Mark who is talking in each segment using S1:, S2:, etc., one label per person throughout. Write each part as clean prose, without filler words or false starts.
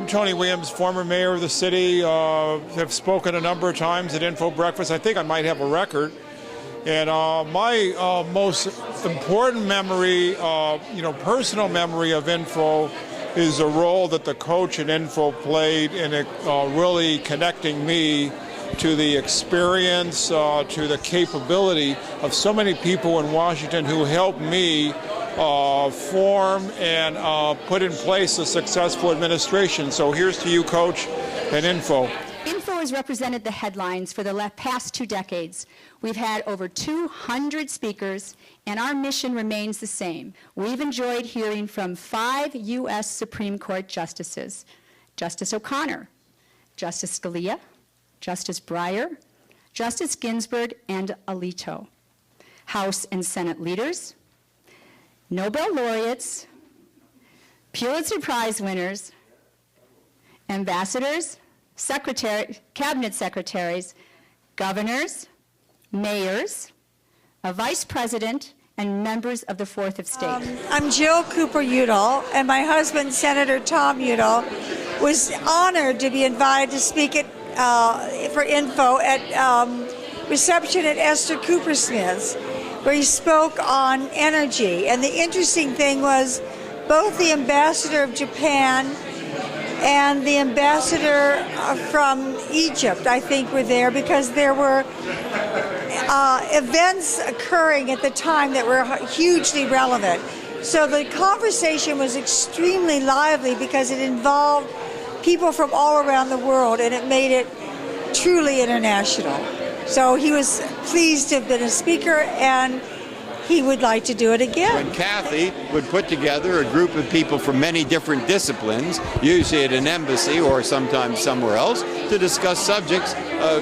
S1: I'm Tony Williams, former mayor of the city. Have spoken a number of times at Info Breakfast. I think I might have a record. And my most important memory, personal memory of Info is the role that the coach at Info played in really connecting me to the experience, to the capability of so many people in Washington who helped me form and put in place a successful administration. So here's to you, Coach, and Info.
S2: Info has represented the headlines for the past 2 decades. We've had over 200 speakers, and our mission remains the same. We've enjoyed hearing from 5 U.S. Supreme Court justices: Justice O'Connor, Justice Scalia, Justice Breyer, Justice Ginsburg, and Alito, House and Senate leaders, Nobel laureates, Pulitzer Prize winners, ambassadors, cabinet secretaries, governors, mayors, a vice president, and members of the Fourth Estate.
S3: I'm Jill Cooper Udall, and my husband, Senator Tom Udall, was honored to be invited to speak for Info at reception at Esther Coopersmith's, where he spoke on energy. And the interesting thing was both the ambassador of Japan and the ambassador from Egypt, I think, were there because there were events occurring at the time that were hugely relevant. So the conversation was extremely lively because it involved people from all around the world, and it made it truly international. So he was pleased to have been a speaker, and he would like to do it again.
S4: When Kathy would put together a group of people from many different disciplines, usually at an embassy or sometimes somewhere else, to discuss subjects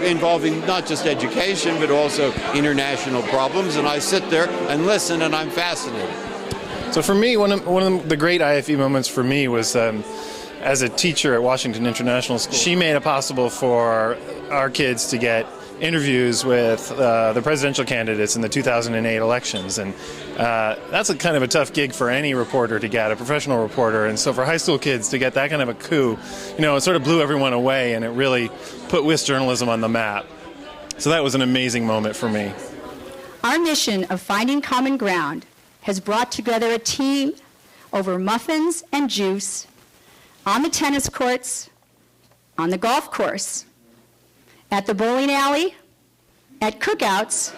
S4: involving not just education but also international problems, and I sit there and listen, and I'm fascinated.
S5: So for me, one of the great IFE moments for me was as a teacher at Washington International School. She made it possible for our kids to get interviews with the presidential candidates in the 2008 elections, and that's a kind of a tough gig for any reporter to get, a professional reporter. And so for high school kids to get that kind of a coup, it sort of blew everyone away, and it really put WIS journalism on the map. So that was an amazing moment for me.
S2: Our mission of finding common ground has brought together a team over muffins and juice, on the tennis courts, on the golf course, at the bowling alley, at cookouts,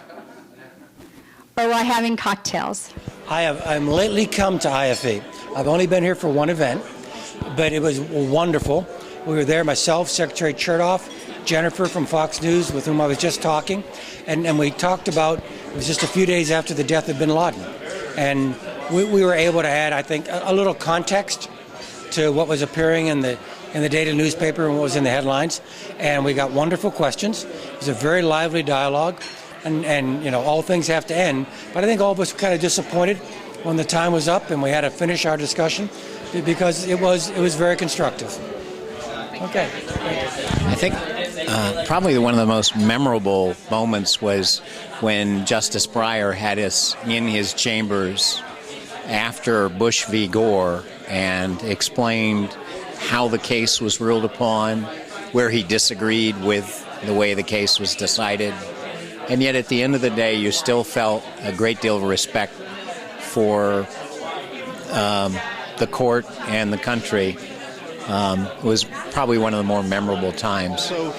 S2: or while having cocktails.
S6: I'm lately come to IFE. I've only been here for one event, but it was wonderful. We were there, myself, Secretary Chertoff, Jennifer from Fox News, with whom I was just talking, and we talked about, it was just a few days after the death of bin Laden. And we were able to add, I think, a little context to what was appearing in the daily newspaper and what was in the headlines, and we got wonderful questions. It was a very lively dialogue, and all things have to end, but I think all of us were kind of disappointed when the time was up and we had to finish our discussion because it was very constructive. Okay.
S7: I think probably one of the most memorable moments was when Justice Breyer had us in his chambers after Bush v. Gore and explained how the case was ruled upon, where he disagreed with the way the case was decided. And yet at the end of the day, you still felt a great deal of respect for the court and the country. It was probably one of the more memorable times.
S8: So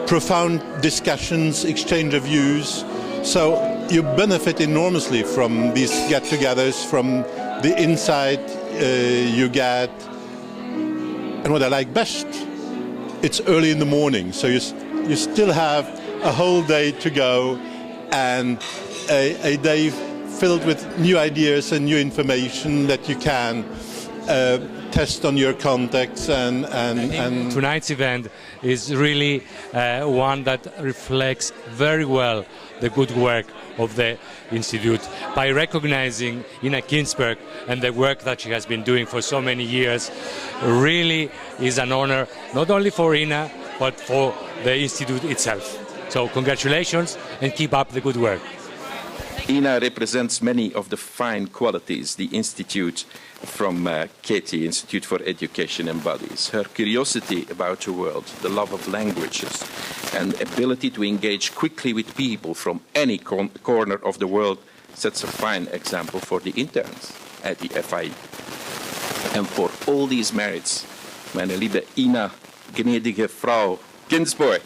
S8: profound discussions, exchange of views. So you benefit enormously from these get-togethers, from the insight you get. And what I like best, it's early in the morning, so you still have a whole day to go, and a day filled with new ideas and new information that you can test on your contacts. And
S9: tonight's event is really one that reflects very well the good work of the Institute by recognizing Ina Ginsberg and the work that she has been doing for so many years. Really is an honor, not only for Ina, but for the Institute itself. So congratulations and keep up the good work.
S10: Ina represents many of the fine qualities the Institute from KT, Institute for Education, embodies. Her curiosity about the world, the love of languages, and ability to engage quickly with people from any corner of the world sets a fine example for the interns at the FI. And for all these merits, meine liebe Ina, gnädige Frau Ginsburg,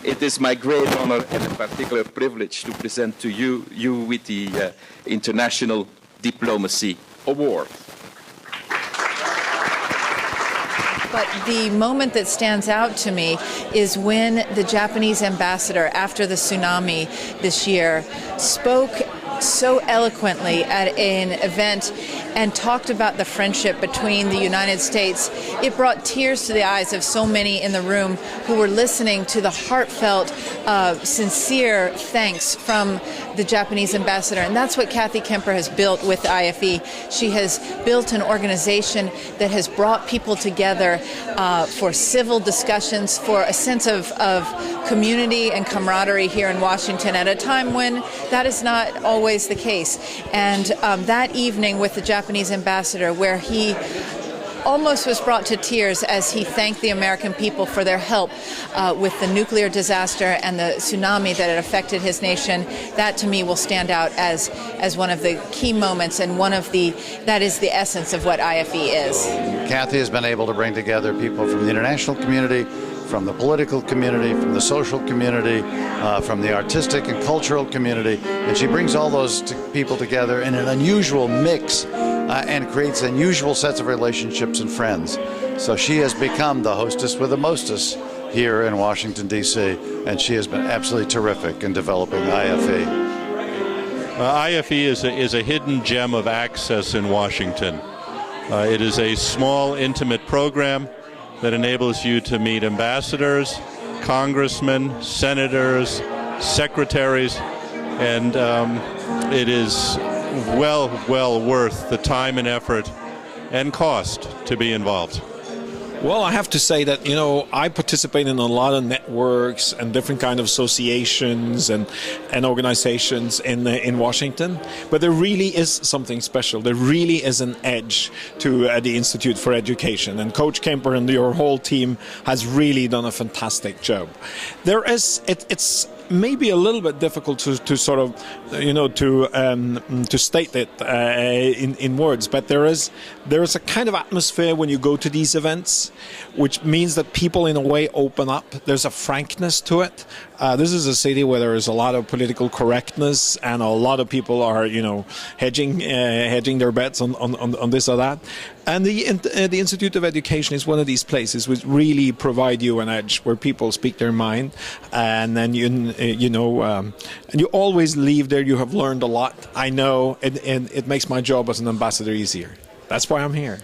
S10: it is my great honor and a particular privilege to present to you with the International Diplomacy Award.
S11: But the moment that stands out to me is when the Japanese ambassador, after the tsunami this year, spoke so eloquently at an event and talked about the friendship between the United States. It brought tears to the eyes of so many in the room who were listening to the heartfelt, sincere thanks from the Japanese ambassador. And that's what Kathy Kemper has built with the IFE. She has built an organization that has brought people together for civil discussions, for a sense of community and camaraderie here in Washington at a time when that is not always the case. And that evening with the Japanese ambassador, where he almost was brought to tears as he thanked the American people for their help with the nuclear disaster and the tsunami that had affected his nation, that to me will stand out as one of the key moments and that is the essence of what IFE is.
S12: Kathy has been able to bring together people from the international community, from the political community, from the social community, from the artistic and cultural community, and she brings all those people together in an unusual mix and creates unusual sets of relationships and friends. So she has become the hostess with the mostest here in Washington, D.C., and she has been absolutely terrific in developing IFE.
S13: IFE is a hidden gem of access in Washington. It is a small, intimate program that enables you to meet ambassadors, congressmen, senators, secretaries, and it is well worth the time and effort and cost to be involved.
S14: Well, I have to say that, I participate in a lot of networks and different kind of associations and organizations in Washington, but there really is something special. There really is an edge to the Institute for Education, and Coach Kemper and your whole team has really done a fantastic job. It's maybe a little bit difficult to sort of, to state it in words, but there is a kind of atmosphere when you go to these events, which means that people in a way open up. There's a frankness to it. This is a city where there is a lot of political correctness, and a lot of people are, hedging their bets on this or that. And the Institute of Education is one of these places which really provide you an edge, where people speak their mind, and then and you always leave there. You have learned a lot. I know, and it makes my job as an ambassador easier. That's why I'm here.